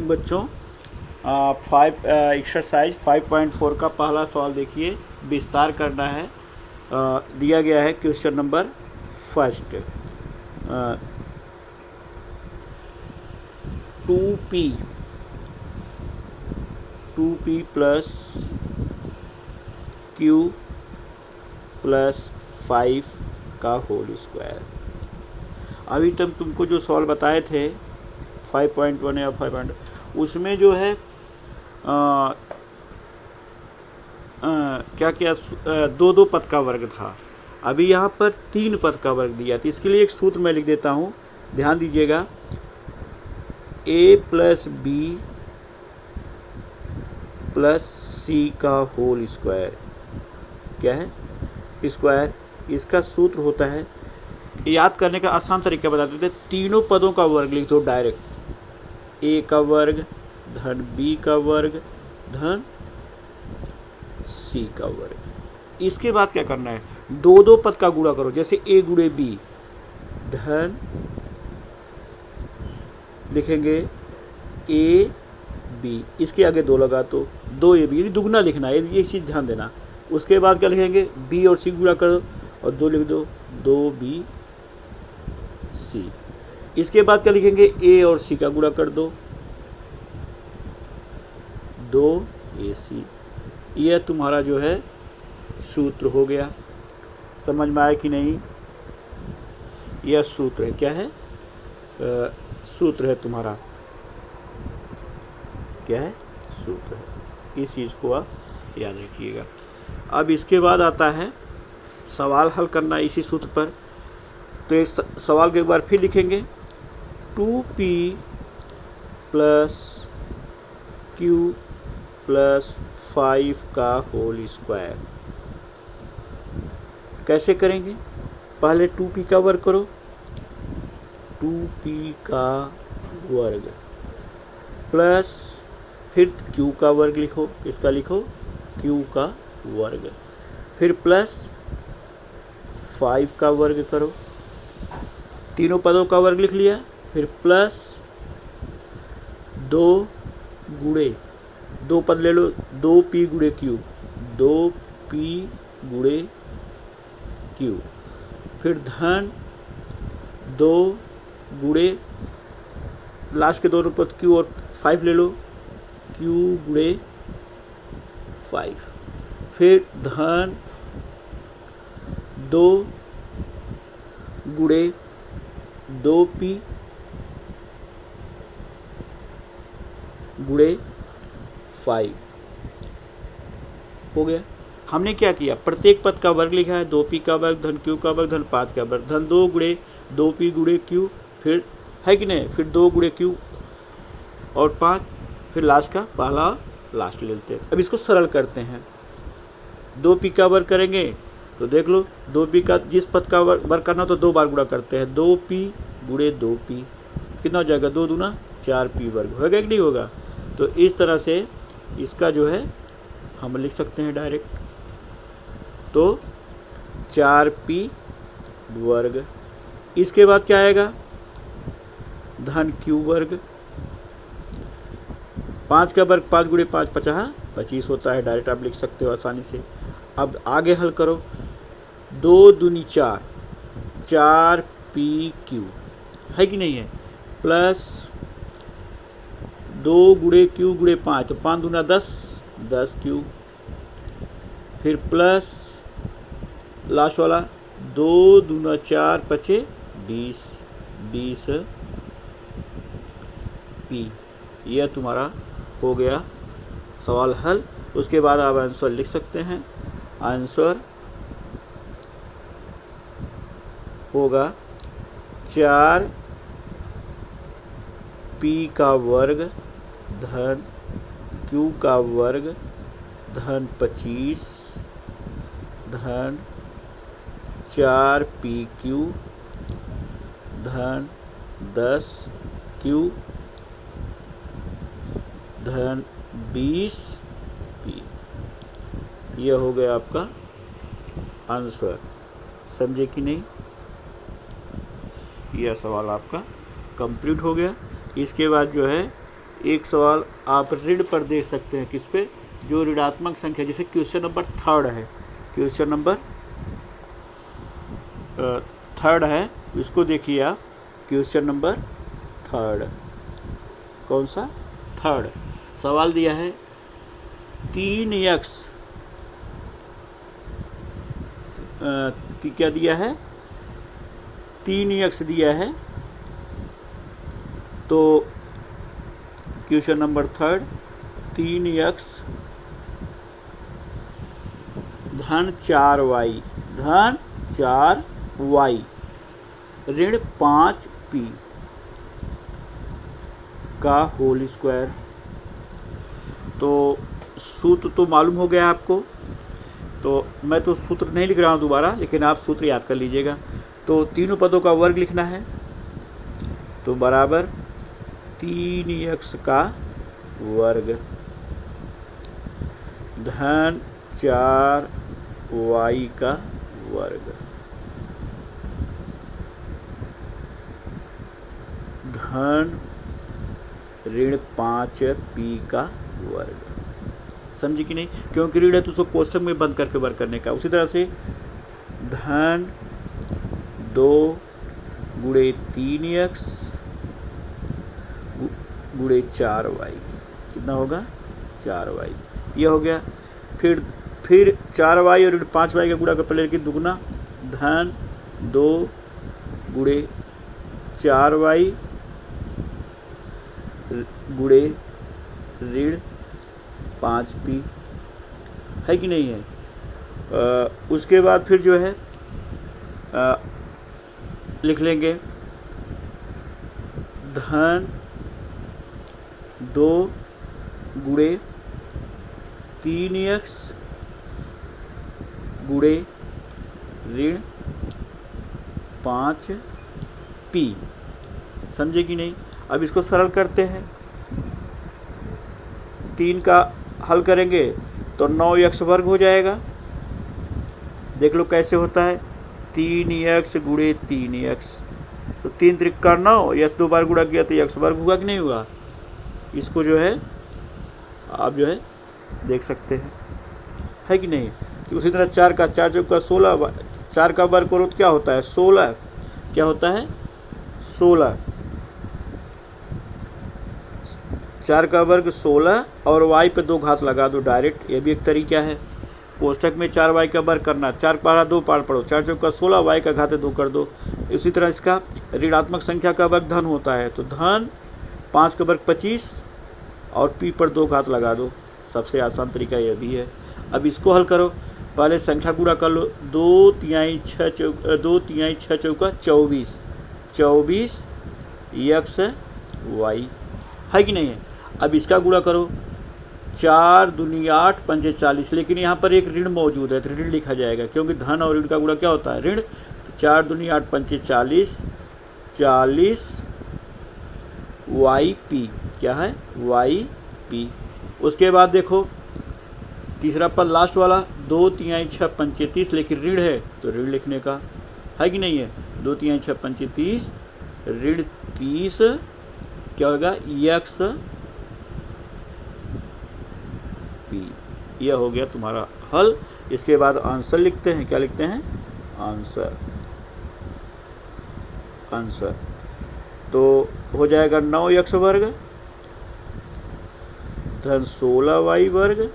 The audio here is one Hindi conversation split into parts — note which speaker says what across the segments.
Speaker 1: मॉर्निंग बच्चों। एक्सरसाइज 5.4 का पहला सवाल देखिए, विस्तार करना है। दिया गया है question number first, 2p plus q plus 5 का होल स्क्वायर। अभी तक तुमको जो सवाल बताए थे 5.1 या 5. उसमें जो है क्या क्या दो पद का वर्ग था। अभी यहाँ पर 3 पद का वर्ग दिया, तो इसके लिए एक सूत्र मैं लिख देता हूँ, ध्यान दीजिएगा। a प्लस बी प्लस सी का होल स्क्वायर क्या है? स्क्वायर। इसका सूत्र होता है, याद करने का आसान तरीका बता देते, तीनों पदों का वर्ग लिख दो डायरेक्ट। a का वर्ग धन b का वर्ग धन c का वर्ग। इसके बाद क्या करना है, दो पद का गुणा करो, जैसे a गुणे b धन लिखेंगे a b, इसके आगे 2 लगा तो 2ab, दुगना लिखना है, ये चीज़ ध्यान देना। उसके बाद क्या लिखेंगे, b और c गुणा करो और 2 लिख दो, 2b c। इसके बाद क्या लिखेंगे, a और c का गुणा कर दो, 2ac। यह तुम्हारा जो है सूत्र हो गया। समझ में आया कि नहीं? यह सूत्र है, क्या है? सूत्र है तुम्हारा, क्या है? सूत्र है। इस चीज़ को आप याद रखिएगा। अब इसके बाद आता है सवाल हल करना इसी सूत्र पर। तो इस सवाल को एक बार फिर लिखेंगे, 2p प्लस q प्लस 5 का होल स्क्वायर। कैसे करेंगे? पहले 2p का वर्ग करो, 2p का वर्ग प्लस फिर q का वर्ग लिखो, किसका लिखो? q का वर्ग, फिर प्लस 5 का वर्ग करो, तीनों पदों का वर्ग लिख लिया, फिर प्लस 2 गुणे 2 पद ले लो, 2p गुणे q, 2p गुणे q, फिर धन 2 गुणे लास्ट के दोनों पद q और 5 ले लो, q गुणे 5, फिर धन 2 गुणे 2p गुणे 5 हो गया। हमने क्या किया, प्रत्येक पद का वर्ग लिखा है, 2p का वर्ग धन q का वर्ग धन 5 का वर्ग धन 2 गुणे 2p गुणे q, फिर है कि नहीं, फिर 2 गुणे q और 5, फिर लास्ट का पहला लास्ट ले लेते हैं। अब इसको सरल करते हैं, 2p का वर्ग करेंगे तो देख लो, 2p का जिस पद का वर्ग करना तो 2 बार गुणा करते हैं, 2p गुणे 2p कितना हो जाएगा, 2 दूना 4p वर्ग होगा कि नहीं होगा? तो इस तरह से इसका जो है हम लिख सकते हैं डायरेक्ट, तो 4p वर्ग। इसके बाद क्या आएगा, धन q वर्ग, 5 का वर्ग 5 गुणे 5 50 25 होता है, डायरेक्ट आप लिख सकते हो आसानी से। अब आगे हल करो, 2 दूनी 4, 4pq है कि नहीं है, प्लस 2 गुणे q गुणे 5, तो 5 दूना 10, 10q, फिर प्लस लास्ट वाला 2 दूना 4 पचे 20, 20p। यह तुम्हारा हो गया सवाल हल। उसके बाद आप आंसर लिख सकते हैं। आंसर होगा 4p का वर्ग धन q का वर्ग धन 25 धन 4pq धन 10q धन 20p। यह हो गया आपका आंसर। समझे कि नहीं? यह सवाल आपका कंप्लीट हो गया। इसके बाद जो है एक सवाल आप ऋण पर दे सकते हैं, किस पे, जो ऋणात्मक संख्या, जैसे क्वेश्चन नंबर 3 है, क्वेश्चन नंबर 3 है, इसको देखिए आप, क्वेश्चन नंबर 3, कौन सा, 3 सवाल दिया है 3x, क्या दिया है, 3x दिया है। तो क्वेश्चन नंबर 3, 3x धन 4y धन 4y ऋण 5p का होल स्क्वायर। तो सूत्र तो मालूम हो गया आपको, तो मैं तो सूत्र नहीं लिख रहा हूँ दोबारा, लेकिन आप सूत्र याद कर लीजिएगा। तो तीनों पदों का वर्ग लिखना है, तो बराबर 3x का वर्ग धन 4y का वर्ग धन ऋण 5p का वर्ग। समझे कि नहीं, क्योंकि ऋण है तो उसको कोष्ठक में बंद करके वर्ग करने का। उसी तरह से धन 2 गुणे 3x गुणे 4y, कितना होगा, 4y, यह हो गया। फिर 4y और 5y का गुणा कर पहले की दुगुना, धन 2 गुणे 4y गुणे ऋण 5p, है कि नहीं है। उसके बाद फिर जो है लिख लेंगे धन 2 गुणे 3x गुणे ऋण 5p। समझे कि नहीं। अब इसको सरल करते हैं, 3 का हल करेंगे तो 9x वर्ग हो जाएगा। देख लो कैसे होता है, 3x गुणे 3x, तो 3 त्रिक का 9, x 2 बार गुणा किया तो x वर्ग हुआ कि नहीं हुआ। इसको जो है आप जो है देख सकते हैं, है कि नहीं। तो उसी तरह 4 का 4 चौका 16, 4 का वर्ग करो तो क्या होता है 16, क्या होता है 16, 4 का वर्ग 16 और y पे 2 घात लगा दो डायरेक्ट, ये भी एक तरीका है। कोष्ठक में 4y का वर्ग करना, 4 पारा 2 पार पढ़ो, 4 चौका 16, y का घात 2 कर दो। इसी तरह इसका ऋणात्मक संख्या का वर्ग धन होता है, तो धन 5 का वर्ग 25 और p पर 2 घात लगा दो। सबसे आसान तरीका यह भी है। अब इसको हल करो, पहले संख्या गुणा कर लो, 2 तिहाई 6 चौका 24, 24 x y, है कि नहीं है। अब इसका गुणा करो, 4 दूनी 8 पंजे 40, लेकिन यहाँ पर एक ऋण मौजूद है तो ऋण लिखा जाएगा, क्योंकि धन और ऋण का गुणा क्या होता है ऋण। तो 4 दूनी 8 पंजे 40, 40 yp, क्या है yp। उसके बाद देखो तीसरा पद लास्ट वाला, 2 तिहाई 6 पंचे 30, लेकिन ऋण है तो ऋण लिखने का, है कि नहीं है। 2 तिहाई 6 पंचे 30, ऋण 30 क्या होगा x p। यह हो गया तुम्हारा हल। इसके बाद आंसर लिखते हैं, क्या लिखते हैं आंसर, आंसर तो हो जाएगा 9x वर्ग धन 16y वर्ग,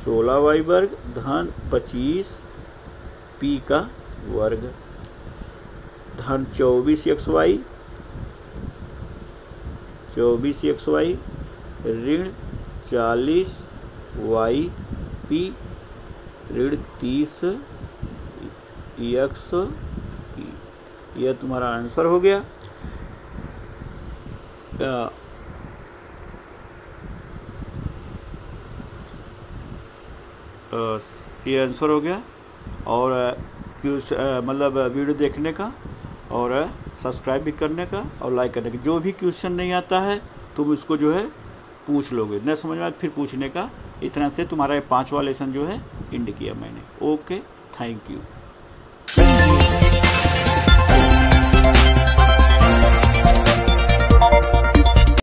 Speaker 1: 16y वर्ग धन 25p का वर्ग धन 24xy, 24xy ऋण 40yp ऋण 30xp। यह तुम्हारा आंसर हो गया। ये आंसर हो गया। और मतलब वीडियो देखने का और सब्सक्राइब भी करने का और लाइक करने का। जो भी क्वेश्चन नहीं आता है तुम इसको जो है पूछ लोगे, न समझ में फिर पूछने का। इस तरह से तुम्हारा ये 5वां लेसन जो है एंड किया मैंने। Okay, thank you.